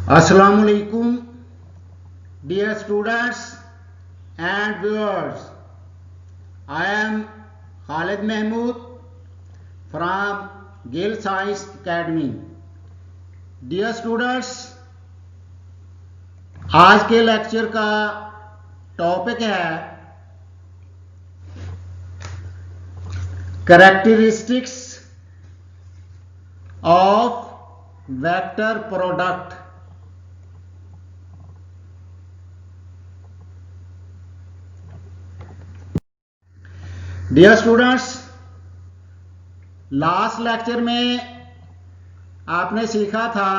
Assalamualaikum, dear students and viewers. I am Khalid Mahmood from Gill Science Academy. Dear students, आज के lecture का topic है characteristics of vector product. Dear students, last lecture में आपने सीखा था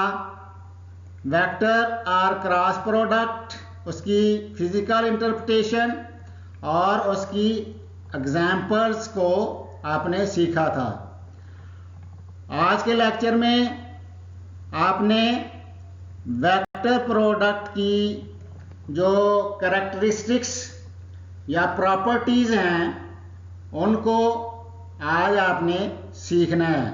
vector और क्रॉस प्रोडक्ट, उसकी फिजिकल इंटरप्रिटेशन और उसकी एग्जाम्पल्स को आपने सीखा था। आज के लेक्चर में आपने वेक्टर प्रोडक्ट की जो कैरेक्टरिस्टिक्स या प्रॉपर्टीज़ हैं उनको आज आपने सीखना है।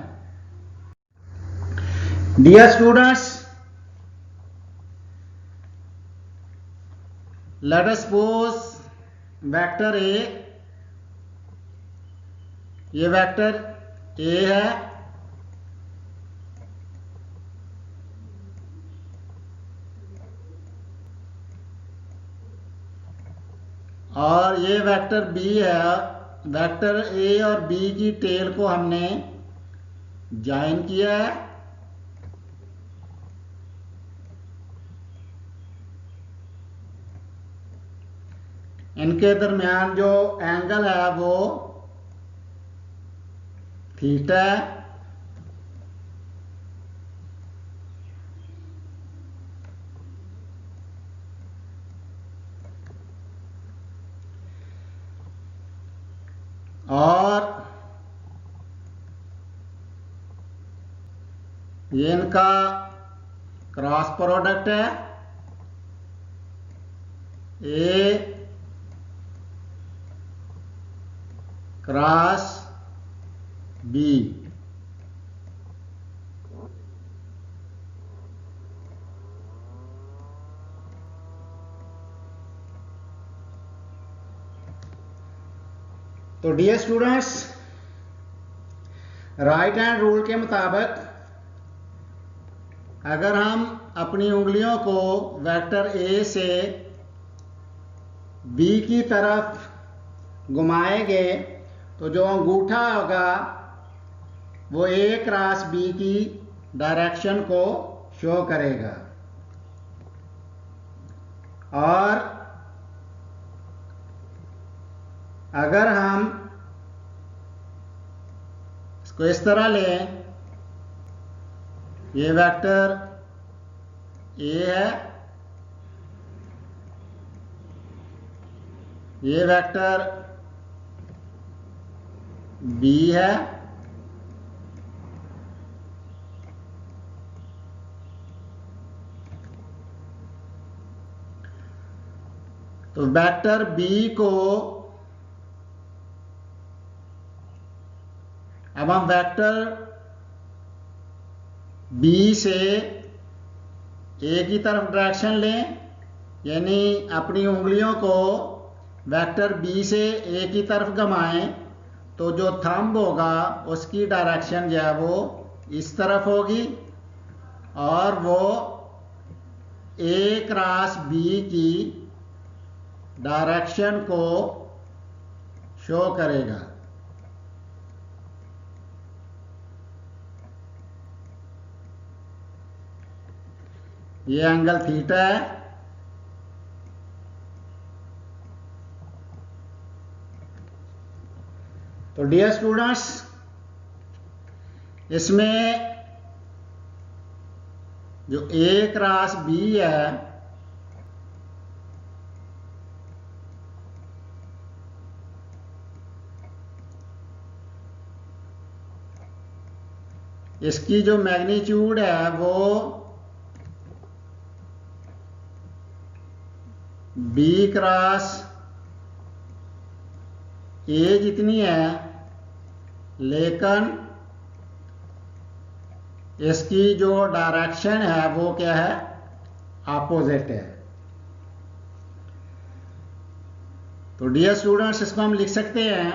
Dear students, let us suppose vector a, ये वेक्टर ए है और ये वेक्टर बी है। वेक्टर ए और बी की टेल को हमने ज्वाइन किया है। इनके दरमियान जो एंगल है वो थीटा है। और ये इनका क्रॉस प्रोडक्ट है, ए क्रॉस बी। तो dear students, right hand rule के मुताबिक अगर हम अपनी उंगलियों को वेक्टर ए से बी की तरफ घुमाएंगे तो जो अंगूठा होगा वो ए क्रॉस बी की डायरेक्शन को शो करेगा। और अगर हम इसको इस तरह लें, ये वेक्टर ए है, ये वेक्टर बी है, तो वेक्टर बी को अब हम वेक्टर बी से ए की तरफ डायरेक्शन लें, यानी अपनी उंगलियों को वेक्टर बी से ए की तरफ घुमाएं तो जो थंब होगा उसकी डायरेक्शन जो है वो इस तरफ होगी और वो ए क्रॉस बी की डायरेक्शन को शो करेगा। ये एंगल थीटा है। तो डियर स्टूडेंट्स, इसमें जो ए क्रॉस बी है इसकी जो मैग्नीट्यूड है वो बी क्रॉस ए जितनी है, लेकिन इसकी जो डायरेक्शन है वो क्या है, अपोजिट है। तो डियर स्टूडेंट्स, इसको हम लिख सकते हैं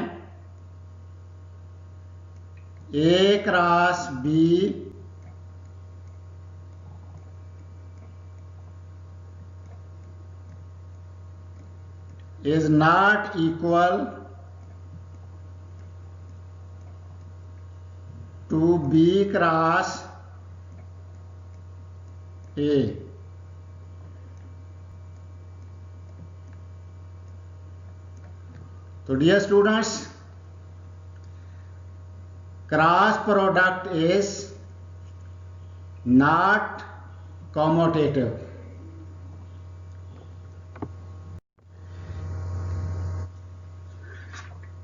A cross B is not equal to B cross A। तो dear students, cross product is not commutative.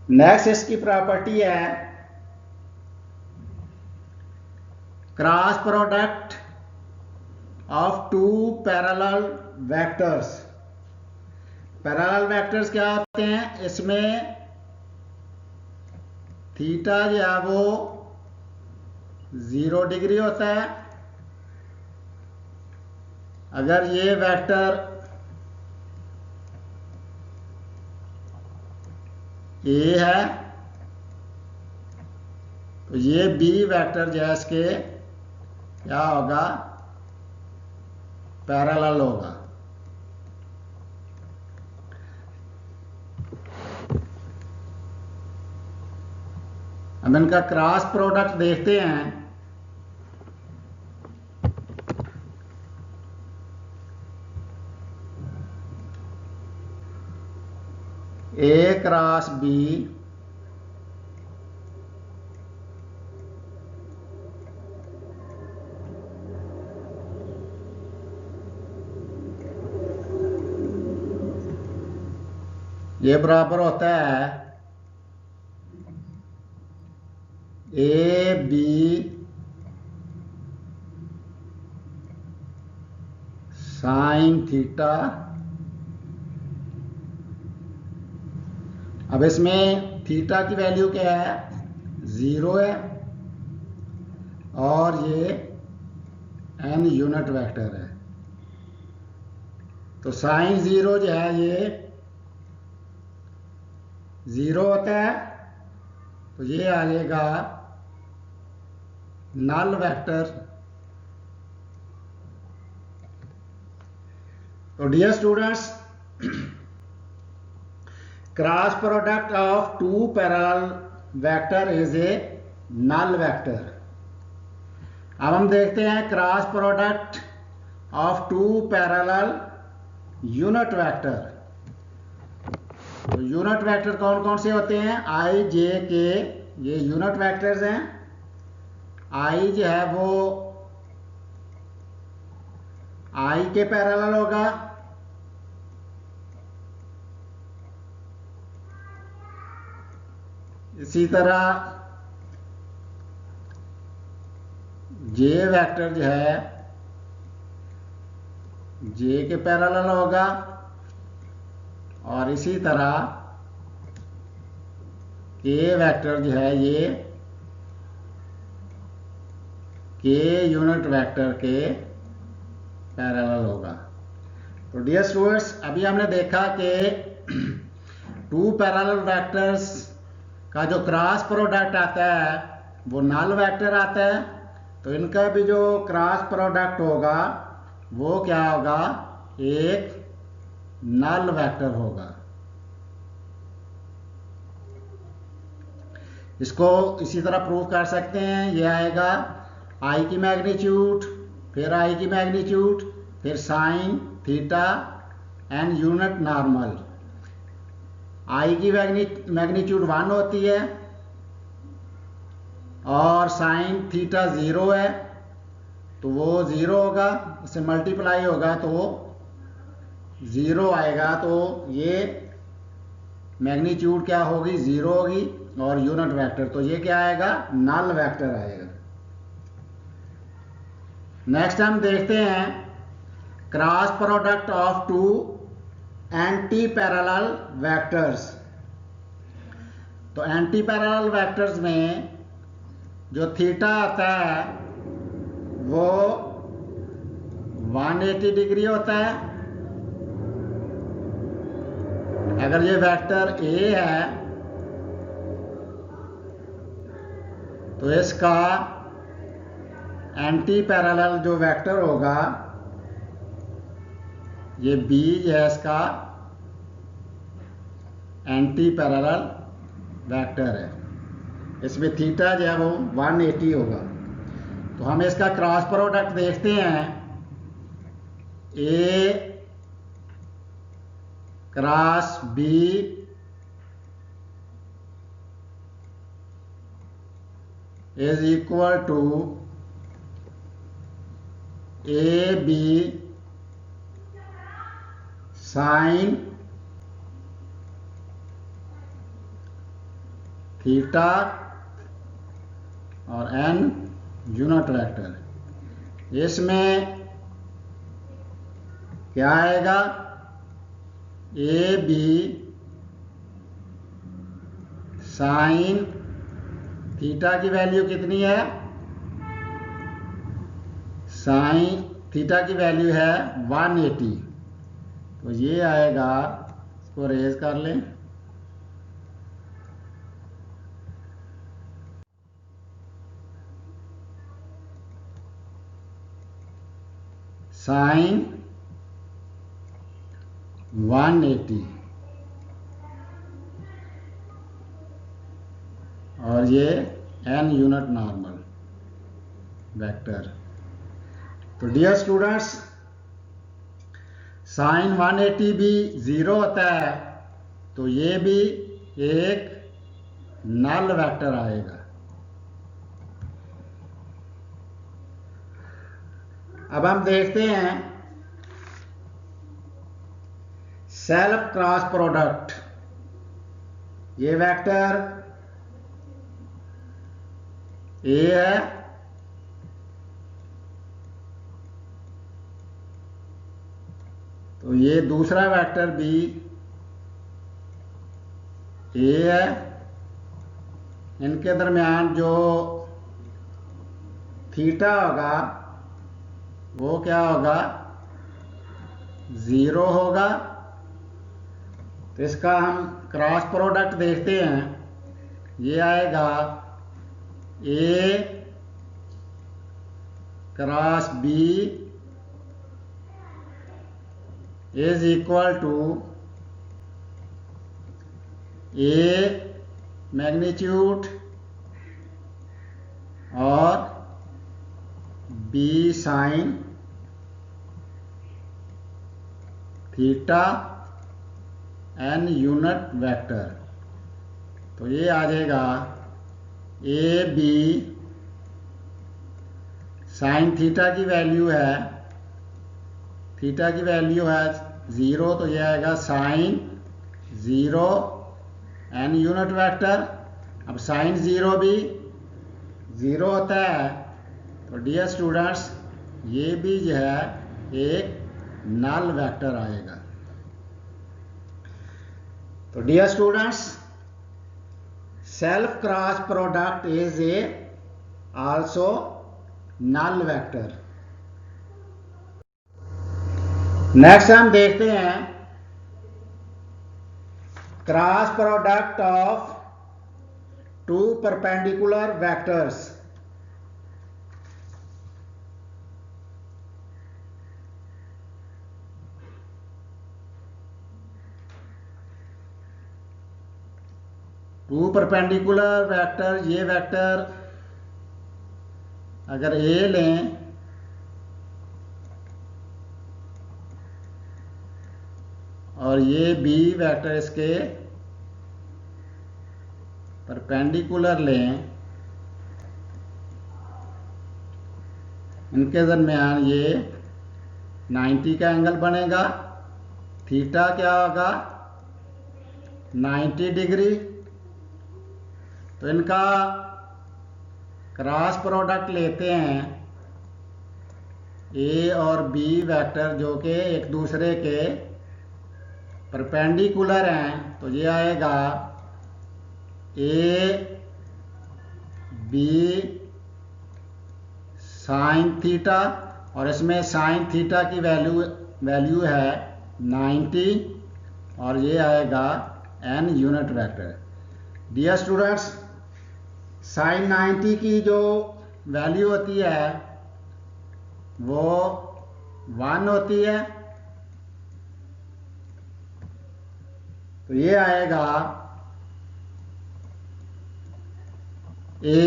Next इसकी प्रॉपर्टी है cross product of two parallel vectors. Parallel vectors क्या होते हैं? इसमें थीटा जो है वो 0 डिग्री होता है। अगर ये वेक्टर ए है तो ये बी वेक्टर जो है इसके क्या होगा? पैरेलल होगा। हम इनका क्रॉस प्रोडक्ट देखते हैं। ए क्रॉस बी ये बराबर होता है ए बी साइन थीटा। अब इसमें थीटा की वैल्यू क्या है? 0 है और ये n यूनिट वेक्टर है। तो साइन 0 जो है ये 0 होता है, तो ये आ जाएगा नल वेक्टर। तो dear students, cross product of two parallel vector is a null vector. अब हम देखते हैं cross product of two parallel unit vector. तो यूनिट वेक्टर कौन कौन से होते हैं? आई जे के, ये यूनिट वेक्टर्स हैं। आई जो है वो आई के पैरेलल होगा, इसी तरह जे वेक्टर जो है जे के पैरेलल होगा, और इसी तरह के वेक्टर जो है ये के यूनिट वेक्टर के पैरेलल होगा। तो डियर स्टूडेंट्स, अभी हमने देखा कि टू पैरेलल वेक्टर्स का जो क्रॉस प्रोडक्ट आता है वो नल वेक्टर आता है। तो इनका भी जो क्रॉस प्रोडक्ट होगा वो क्या होगा? एक नल वेक्टर होगा। इसको इसी तरह प्रूव कर सकते हैं। ये आएगा आई की मैग्नीट्यूड, फिर आई की मैग्नीट्यूड, फिर sine theta and unit normal. I की मैग्नीट्यूड 1 होती है और साइन थीटा 0 है, तो वो 0 होगा, इससे मल्टीप्लाई होगा तो 0 आएगा। तो ये मैग्नीट्यूड क्या होगी? 0 होगी, और यूनिट वेक्टर तो ये क्या आएगा? नल वेक्टर आएगा। नेक्स्ट हम देखते हैं cross product of two anti parallel vectors. तो एंटी पैरेलल वेक्टर्स में जो थीटा आता है वो 180 डिग्री होता है। अगर ये वेक्टर ए है तो इसका एंटी पैरेलल जो वेक्टर होगा, ये बी है, इसका एंटी पैरेलल वेक्टर है। इसमें थीटा जो है वो 180 होगा। तो हम इसका क्रॉस प्रोडक्ट देखते हैं। A cross B is equal to A B sine theta और एन यूनिट वेक्टर। इसमें क्या आएगा? ए बी साइन थीटा की वैल्यू कितनी है? साइन थीटा की वैल्यू है 180। तो ये आएगा, इसको रेज कर लें। साइन 180 और ये एन यूनिट नॉर्मल वेक्टर। तो डियर स्टूडेंट्स, साइन 180 भी 0 होता है, तो ये भी एक नल वेक्टर आएगा। अब हम देखते हैं सेल्फ क्रॉस प्रोडक्ट। ये वेक्टर ए है, तो ये दूसरा वेक्टर भी ए है। इनके दरमियान जो थीटा होगा वो क्या होगा? 0 होगा। तो इसका हम क्रॉस प्रोडक्ट देखते हैं। ये आएगा A cross B is equal to A magnitude और B sine theta N unit vector. तो ये आ जाएगा ए बी साइन थीटा की वैल्यू है, थीटा की वैल्यू है 0, तो ये आएगा साइन 0 एन यूनिट वेक्टर। अब साइन 0 भी 0 होता है, तो डियर स्टूडेंट्स ये भी जो है एक नल वेक्टर आएगा। तो dear students, self cross product is a also null vector. Next हम देखते हैं cross product of two perpendicular vectors. Two perpendicular vector, ये वेक्टर अगर ए लें और ये बी वेक्टर इसके परपेंडिकुलर लें, इनके दरमियान ये 90 का एंगल बनेगा। थीटा क्या होगा? 90 डिग्री। तो इनका क्रॉस प्रोडक्ट लेते हैं, ए और बी वेक्टर जो कि एक दूसरे के परपेंडिकुलर हैं। तो ये आएगा ए बी साइन थीटा और इसमें साइन थीटा की वैल्यू है 90 और ये आएगा n unit vector. Dear students, sine 90 की जो वैल्यू होती है वो 1 होती है, तो ये आएगा ए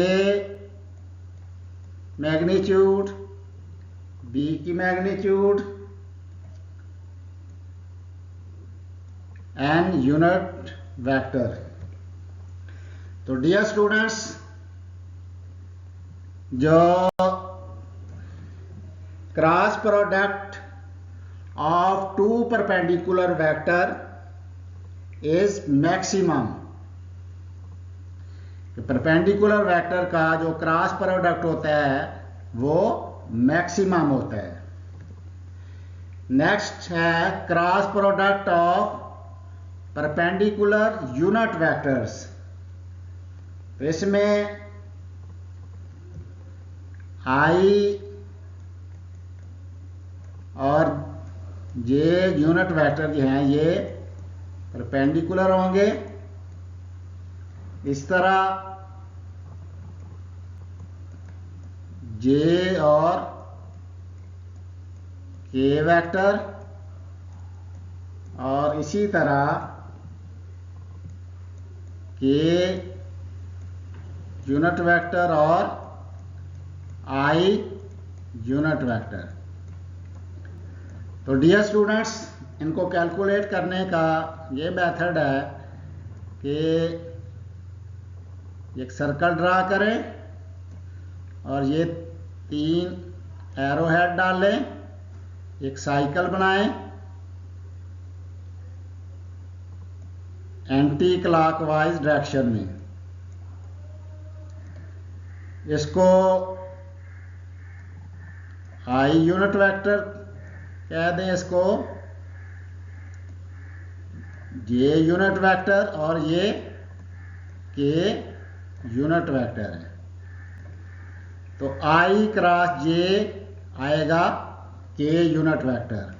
मैग्नीट्यूड, बी की मैग्नीट्यूड, एन यूनिट वेक्टर। तो डियर स्टूडेंट्स, जो cross product of two perpendicular vector is maximum, perpendicular vector का जो क्रॉस प्रोडक्ट होता है वो मैक्सिमम होता है। नेक्स्ट है cross product of perpendicular unit vectors. तो इसमें आई और ये यूनिट वेक्टर जो हैं ये परपेंडिकुलर होंगे। इस तरह जे और के वेक्टर, और इसी तरह के यूनिट वेक्टर और आई यूनिट वेक्टर। तो डियर स्टूडेंट्स, इनको कैलकुलेट करने का ये मेथड है कि एक सर्कल ड्रा करें और ये 3 एरो हेड डालें, एक साइकिल बनाएं एंटी क्लॉकवाइज डायरेक्शन में। इसको आई यूनिट वेक्टर कह दें, इसको जे यूनिट वेक्टर, और ये के यूनिट वेक्टर है। तो आई क्रॉस जे आएगा के यूनिट वेक्टर।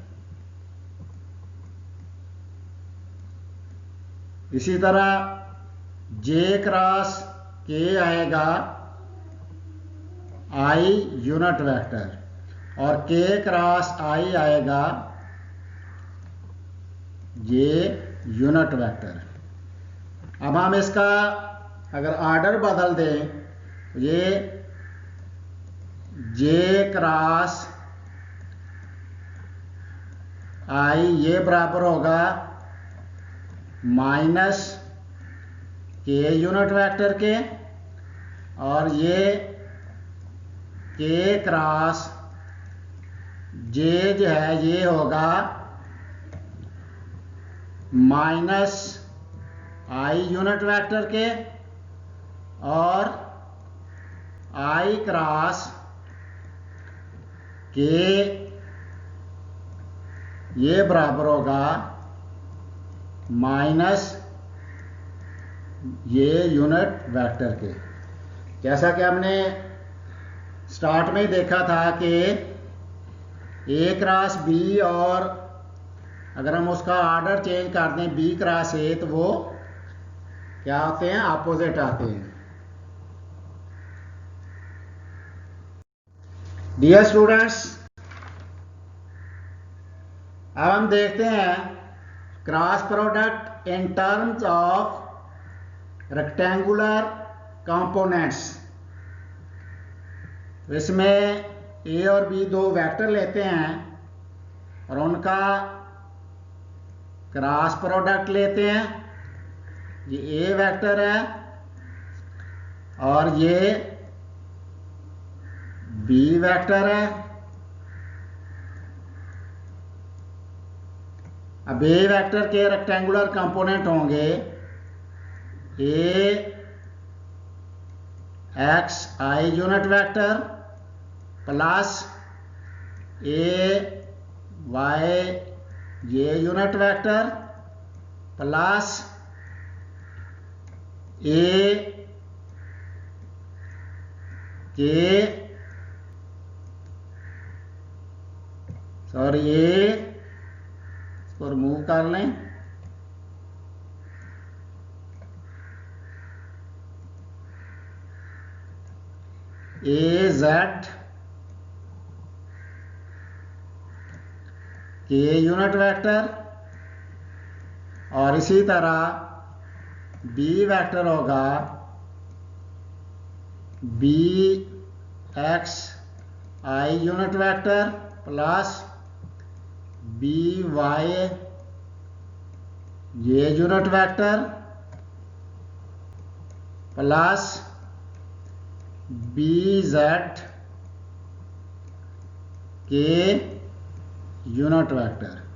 इसी तरह जे क्रॉस के आएगा आई यूनिट वेक्टर, और के क्रॉस आई आएगा जे यूनिट वेक्टर। अब हम इसका अगर ऑर्डर बदल दें, ये जे क्रॉस आई ये बराबर होगा माइनस के यूनिट वेक्टर के, और ये के क्रॉस जे जो है ये होगा माइनस आई यूनिट वेक्टर के, और आई क्रॉस के ये बराबर होगा माइनस ये यूनिट वेक्टर के। जैसा कि हमने स्टार्ट में ही देखा था कि ए क्रॉस बी, और अगर हम उसका ऑर्डर चेंज कर दें बी क्रॉस ए, तो वो क्या होते हैं, अपोजिट आते हैं। डियर स्टूडेंट्स, अब हम देखते हैं cross product in terms of rectangular components. इसमें ए और बी दो वेक्टर लेते हैं और उनका क्रॉस प्रोडक्ट लेते हैं। ये ए वेक्टर है और ये बी वेक्टर है। अब ए वेक्टर के रेक्टेंगुलर कंपोनेंट होंगे A X I unit vector plus A Y ये यूनिट वेक्टर प्लस ए के सॉरी ए, इसको रिमूव कर लें। ए जेड के यूनिट वेक्टर, और इसी तरह बी वेक्टर होगा B X I unit vector plus B Y ये unit vector plus B Z के यूनिट वेक्टर।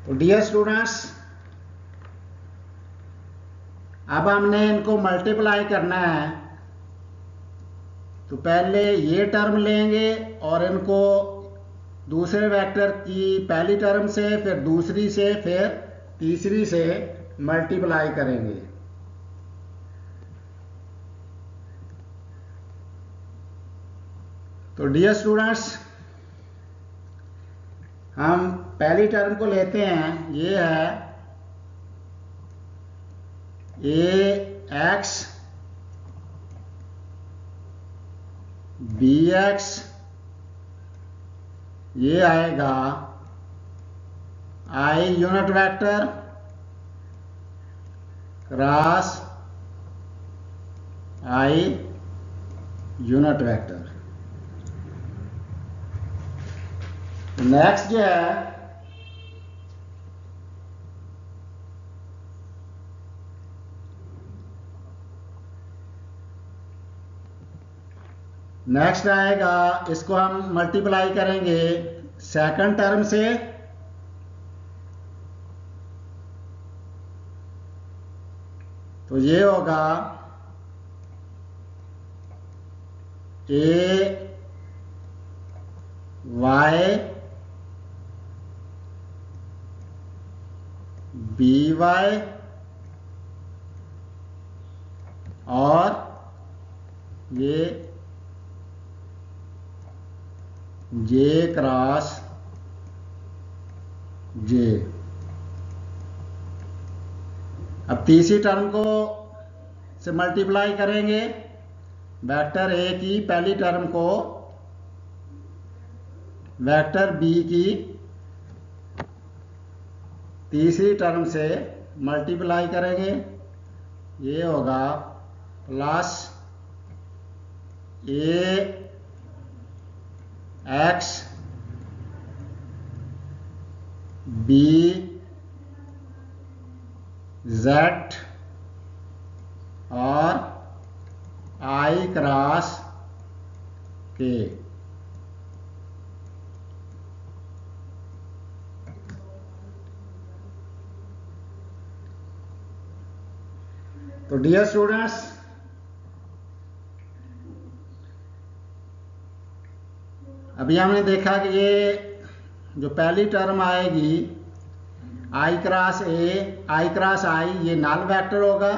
तो डियर स्टूडेंट्स, अब हमने इनको मल्टीप्लाई करना है। तो पहले ये टर्म लेंगे और इनको दूसरे वेक्टर की पहली टर्म से, फिर दूसरी से, फिर तीसरी से मल्टीप्लाई करेंगे। तो डियर स्टूडेंट्स, हम पहली टर्म को लेते हैं। ये है ए एक्स बी एक्स, ये आएगा आई यूनिट वेक्टर क्रॉस आई यूनिट वेक्टर। नेक्स्ट जो है नेक्स्ट आएगा, इसको हम मल्टीप्लाई करेंगे सेकंड टर्म से। तो ये होगा ए वाई बी वाई और ये जे क्रॉस जे। अब तीसरी टर्म को से मल्टीप्लाई करेंगे वेक्टर ए की पहली टर्म को वेक्टर बी की तीसरी टर्म से मल्टीप्लाई करेंगे। ये होगा प्लस ए एक्स बी जेड और आई क्रॉस के। तो डियर स्टूडेंट्स, अभी हमने देखा कि ये जो पहली टर्म आएगी आई क्रॉस ए आई क्रॉस आई, ये नल वेक्टर होगा,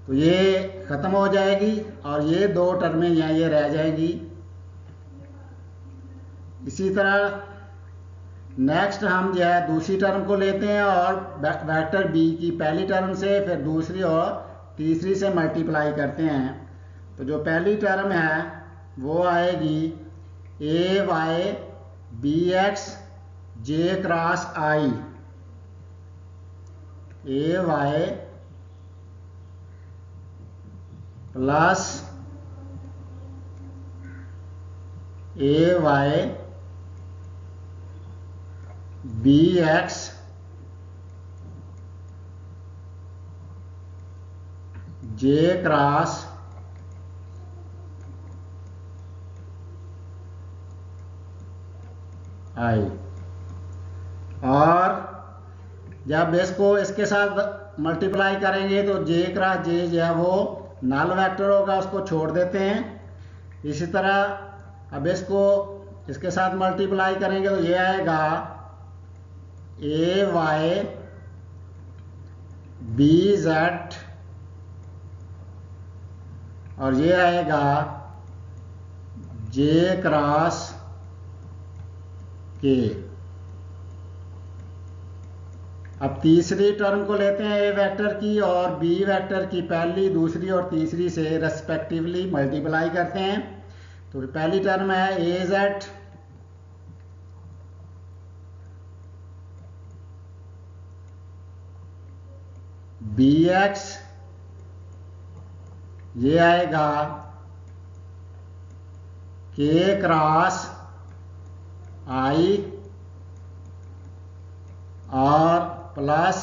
तो ये खत्म हो जाएगी और ये दो टर्में यहाँ ये रह जाएंगी। इसी तरह नेक्स्ट हम जो है दूसरी टर्म को लेते हैं और वेक्टर बी की पहली टर्म से, फिर दूसरी और तीसरी से मल्टीप्लाई करते हैं। तो जो पहली टर्म है वो आएगी ए Y B x J cross I, A Y plus A Y B x J cross आई। और जब इसको इसके साथ मल्टीप्लाई करेंगे तो जे क्रॉस जे जो है वो नल वेक्टर होगा, उसको छोड़ देते हैं। इसी तरह अब इसको इसके साथ मल्टीप्लाई करेंगे तो ये आएगा ए वाई बी जेड और ये आएगा जे क्रॉस के। अब तीसरी टर्म को लेते हैं ए वेक्टर की और बी वेक्टर की पहली, दूसरी और तीसरी से रेस्पेक्टिवली मल्टीप्लाई करते हैं। तो पहली टर्म है ए जेड बी एक्स, ये आएगा के क्रॉस आई और प्लस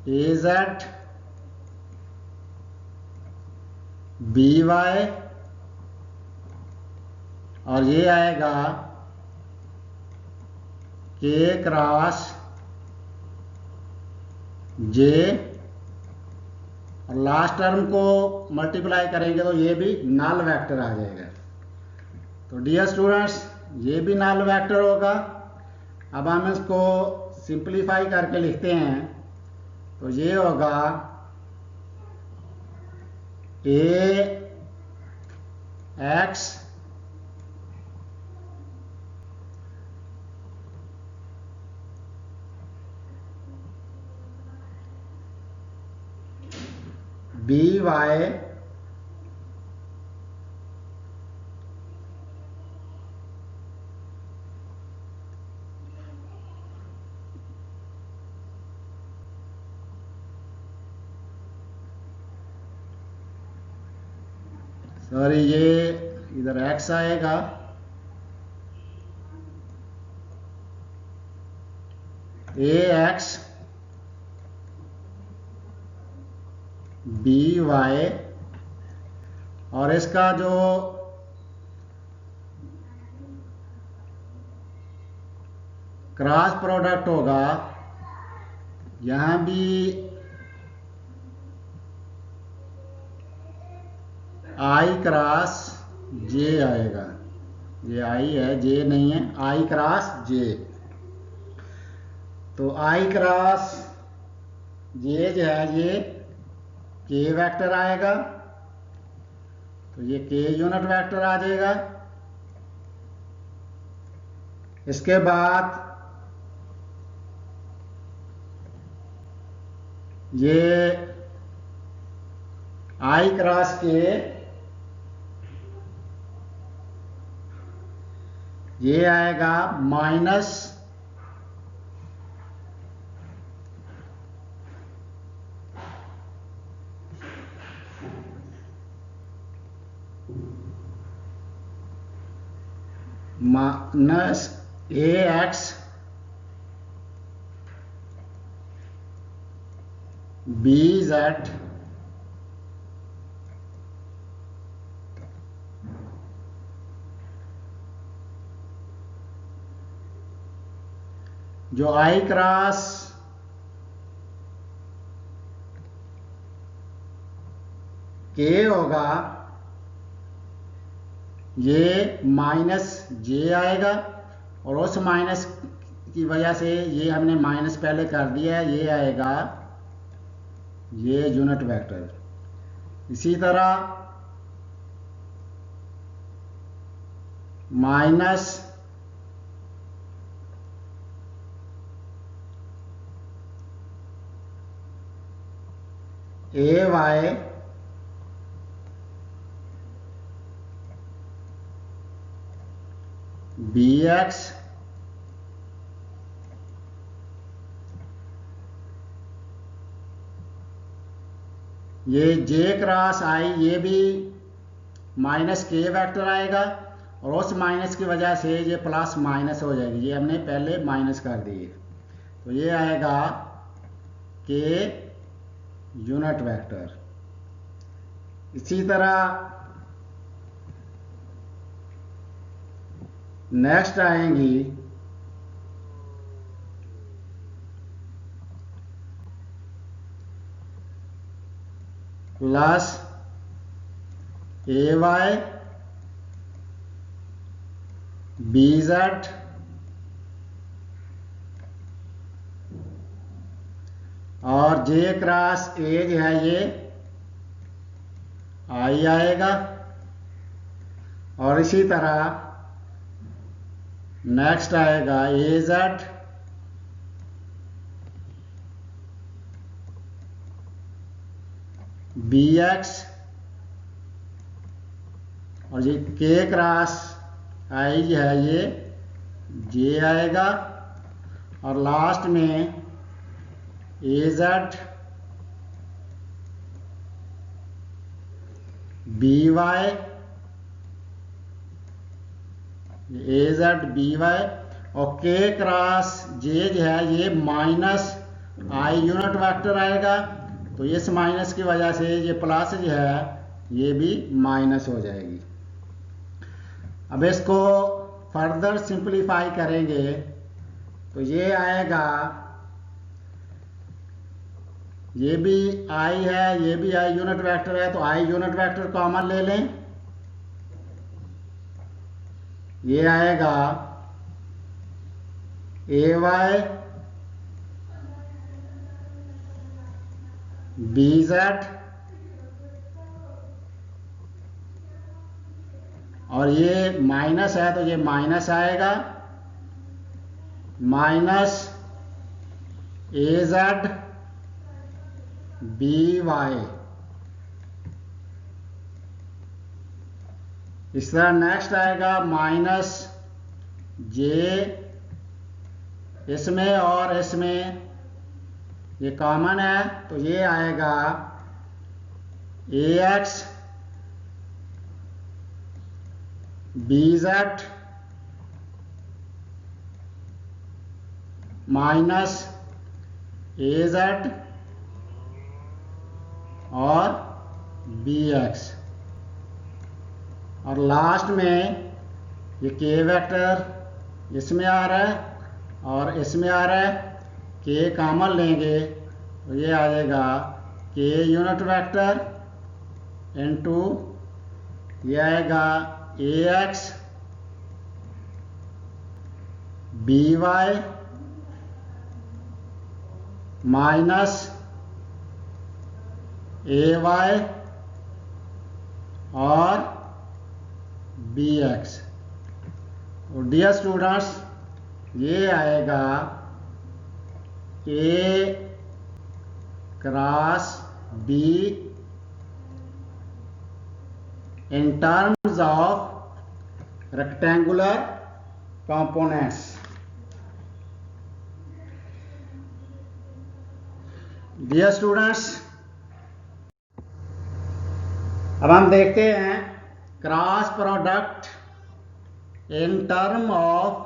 ए जेड बी वाई, और ये आएगा के क्रॉस जे, और लास्ट टर्म को मल्टीप्लाई करेंगे तो ये भी नल वेक्टर आ जाएगा। तो डियर स्टूडेंट्स, ये भी नल वेक्टर होगा। अब हम इसको सिंप्लीफाई करके लिखते हैं तो ये होगा ए एक्स बी वाई सॉरी, ये इधर x आएगा ए एक्स बी वाई, और इसका जो क्रॉस प्रोडक्ट होगा यहां भी आई क्रॉस जे आएगा। ये आई है, जे नहीं है, आई क्रॉस जे। तो आई क्रॉस जे जो है ये के वेक्टर आएगा, तो ये के यूनिट वेक्टर आ जाएगा। इसके बाद ये आई क्रॉस के, ये आएगा माइनस ए एक्स बी जेड जो आई क्रॉस के होगा ये माइनस जे आएगा, और उस माइनस की वजह से ये हमने माइनस पहले कर दिया है, ये आएगा ये यूनिट वेक्टर। इसी तरह minus A Y B x, ये जे क्रॉस आई, ये भी माइनस के वेक्टर आएगा, और उस माइनस की वजह से ये प्लस माइनस हो जाएगी, ये हमने पहले माइनस कर दिए। तो ये आएगा के यूनिट वेक्टर। इसी तरह नेक्स्ट आएंगी plus A Y B Z और जे क्रॉस ए जो है ये आई आएगा, और इसी तरह नेक्स्ट आएगा ए जेड बी एक्स, और ये के क्रॉस आई है ये जे आएगा, और लास्ट में ए जेड बी वाई, ए जेड बी वाई, और के क्रॉस जे जो है ये माइनस आई यूनिट वेक्टर आएगा। तो इस माइनस की वजह से ये प्लस जो है ये भी माइनस हो जाएगी। अब इसको फर्दर सिंपलीफाई करेंगे तो ये आएगा, ये भी आई है, ये भी आई यूनिट वेक्टर है, तो आई यूनिट वेक्टर कॉमन ले लें। ये आएगा ए वाई बी जेड, और ये माइनस है तो ये माइनस आएगा, माइनस ए जेड बी वाई। इस तरह नेक्स्ट आएगा माइनस जे इसमें और इसमें, ये कॉमन है तो ये आएगा A X B Z minus A Z और बी एक्स, और लास्ट में ये के वेक्टर इसमें आ रहा है और इसमें आ रहा है, के कॉमन लेंगे तो ये आ जाएगा के यूनिट वेक्टर इनटू ये आएगा A X B Y minus A Y और बी एक्स। और डियर स्टूडेंट्स ये आएगा A cross B in terms of rectangular components। Dear students, अब हम देखते हैं cross product in term of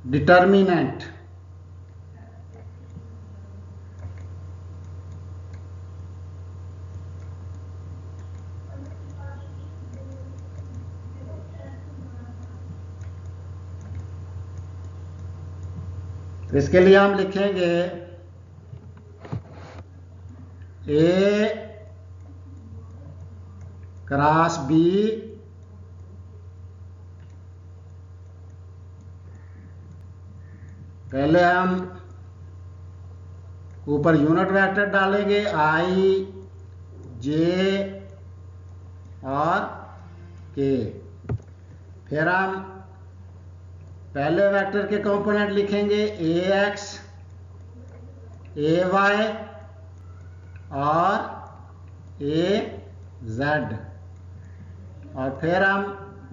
determinant. तो इसके लिए हम लिखेंगे ए क्रॉस बी पहले हम ऊपर यूनिट वेक्टर डालेंगे आई जे और के, फिर हम पहले वेक्टर के कंपोनेंट लिखेंगे ए एक्स ए वाई और ए जेड, और फिर हम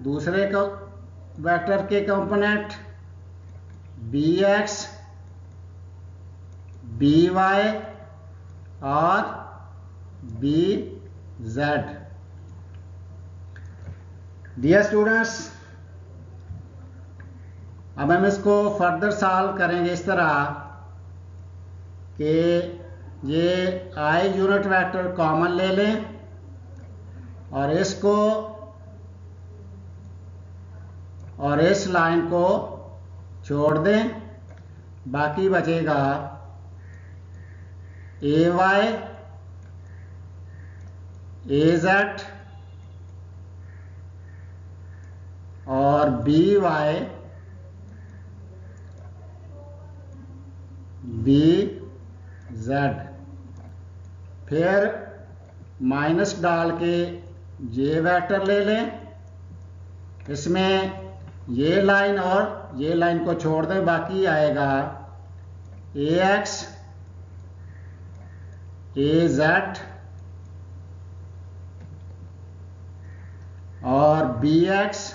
दूसरे को वेक्टर के component b x B y और बी जेड। डियर स्टूडेंट्स, अब हम इसको फर्दर सॉल्व करेंगे इस तरह कि ये आई यूनिट वेक्टर कॉमन ले लें और इसको और इस लाइन को छोड़ दें, बाकी बचेगा ए वाई ए जेड और बी वाई बी जेड, फिर माइनस डाल के जे वेक्टर ले लें इसमें ये लाइन और ये लाइन को छोड़ दें, बाकी आएगा AX AZ और BX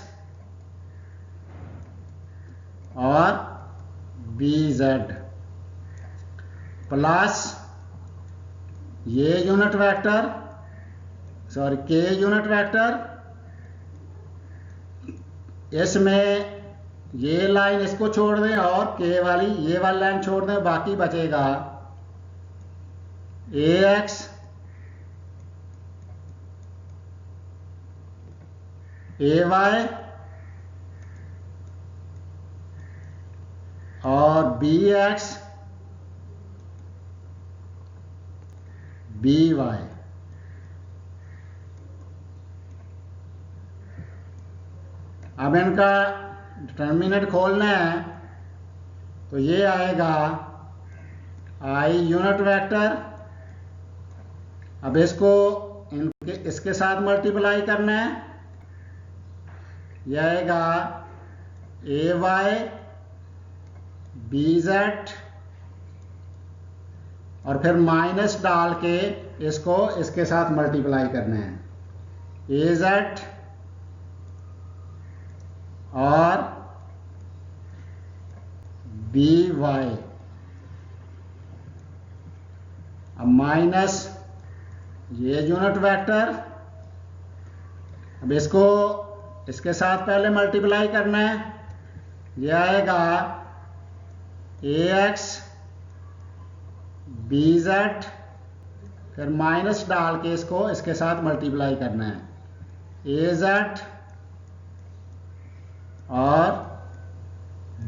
और BZ प्लस ये unit vector, sorry K unit vector, इसमें ये लाइन इसको छोड़ दें और K वाली ये वाली लाइन छोड़ दें, बाकी बचेगा AX AY और BX BY। अब इनका डिटर्मिनेंट खोलना है तो ये आएगा I यूनिट वेक्टर। अब इसको इसके साथ मल्टीप्लाई करना है, यह आएगा AY BZ और फिर माइनस डाल के इसको इसके साथ मल्टीप्लाई करना है AZ और BY। अब माइनस ये यूनिट वेक्टर, अब इसको इसके साथ पहले मल्टीप्लाई करना है, यह आएगा AX BZ, फिर माइनस डाल के इसको इसके साथ मल्टीप्लाई करना है AZ और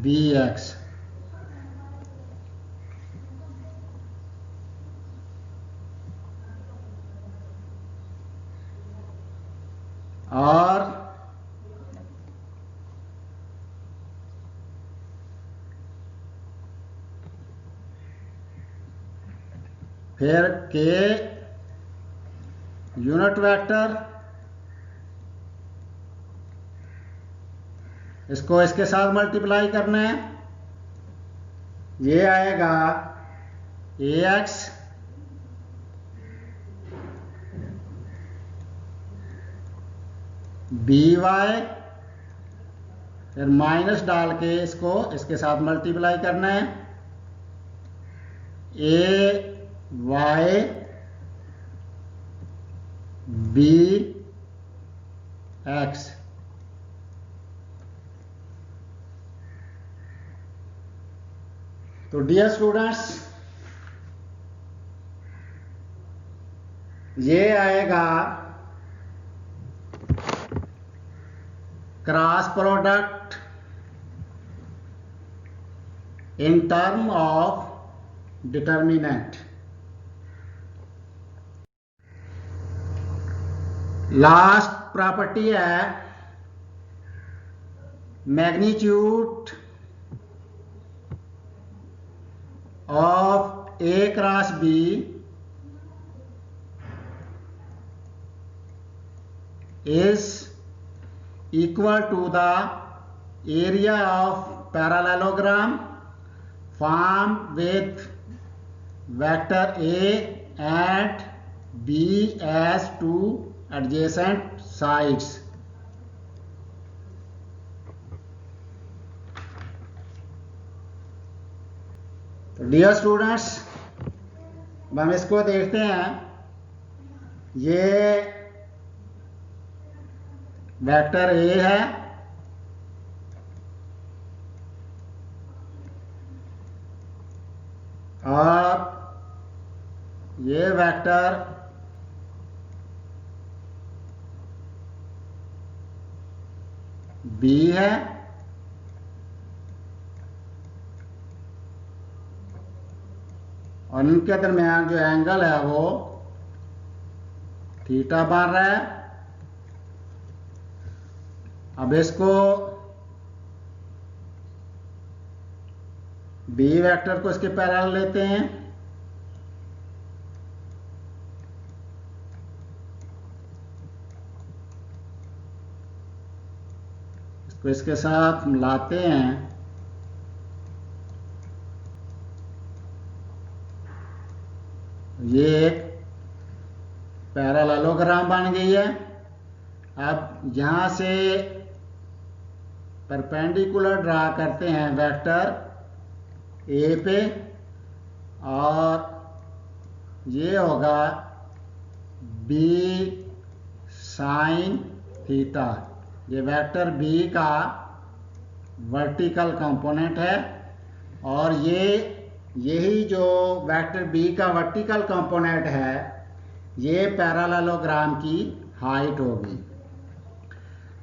BX। और फिर K यूनिट वेक्टर, इसको इसके साथ मल्टीप्लाई करना है, ये आएगा AX BY, फिर माइनस डाल के इसको इसके साथ मल्टीप्लाई करना है AY BX। तो डियर स्टूडेंट्स, ये आएगा cross product in term of determinant. Last property है magnitude of A cross B is equal to the area of parallelogram formed with vector A and B as two adjacent sides। Dear students, अब हम इसको देखते हैं। ये vector A है और ये वेक्टर B है और इनके दरमियान जो एंगल है वो थीटा बन रहा है। अब इसको बी वेक्टर को इसके पैरेलल लेते हैं, इसको इसके साथ मिलाते हैं। ये एक पैरेललोग्राम बन गई है। अब यहाँ से परपेंडिकुलर ड्रा करते हैं वेक्टर ए पे, और ये होगा बी साइन थीटा। ये वेक्टर बी का वर्टिकल कंपोनेंट है, और यही जो वेक्टर बी का वर्टिकल कंपोनेंट है, ये पैरेललोग्राम की हाइट होगी।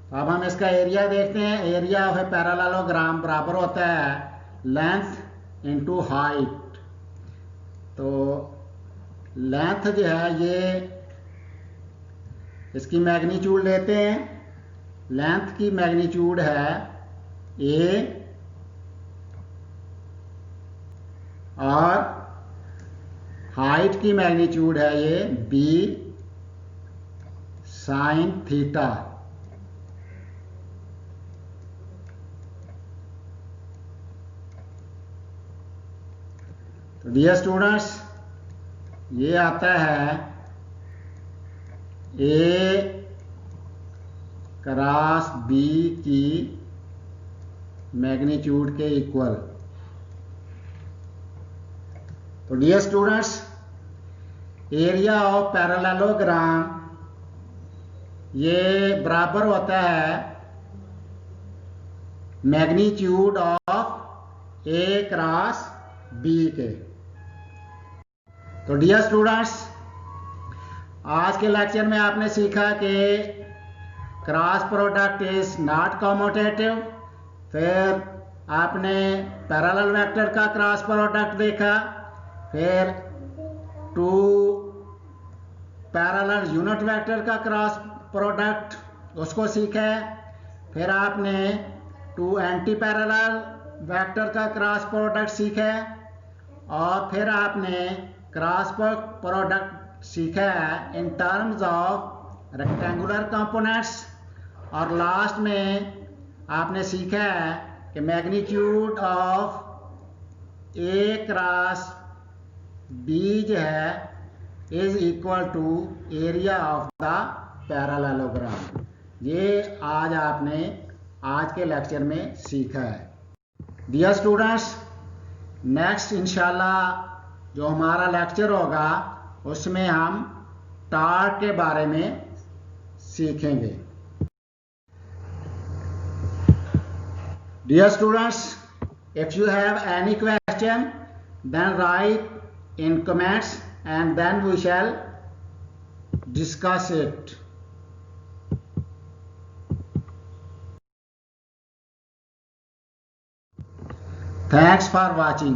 अब हम इसका एरिया देखते हैं। एरिया ऑफ ए पैरेललोग्राम बराबर होता है लेंथ इनटू हाइट। तो लेंथ जो है, ये इसकी मैग्नीट्यूड लेते हैं। लेंथ की मैग्नीट्यूड है ए, और हाइट की मैग्नीट्यूड है ये बी साइन थीटा। तो डियर स्टूडेंट्स, ये आता है ए क्रॉस बी की मैग्नीट्यूड के इक्वल। तो dear students, area of parallelogram ये बराबर होता है magnitude of a cross b के। तो डियर स्टूडेंट्स, आज के लेक्चर में आपने सीखा कि cross product is not commutative. फिर आपने पैरेलल वेक्टर का क्रॉस प्रोडक्ट देखा, फिर टू पैरेलल यूनिट वेक्टर का क्रॉस प्रोडक्ट उसको सीखा, फिर आपने टू एंटी पैरेलल वेक्टर का क्रॉस प्रोडक्ट सीखा, और फिर आपने क्रॉस प्रोडक्ट सीखा है in terms of rectangular components, और लास्ट में आपने सीखा है कि magnitude of a cross b जो है is equal to area of the parallelogram. ये आज आपने आज के लेक्चर में सीखा है। डियर स्टूडेंट्स, नेक्स्ट इंशाल्लाह जो हमारा लेक्चर होगा उसमें हम टार्क के बारे में सीखेंगे। Dear students, if you have any question then write in comments and then we shall discuss it. Thanks for watching.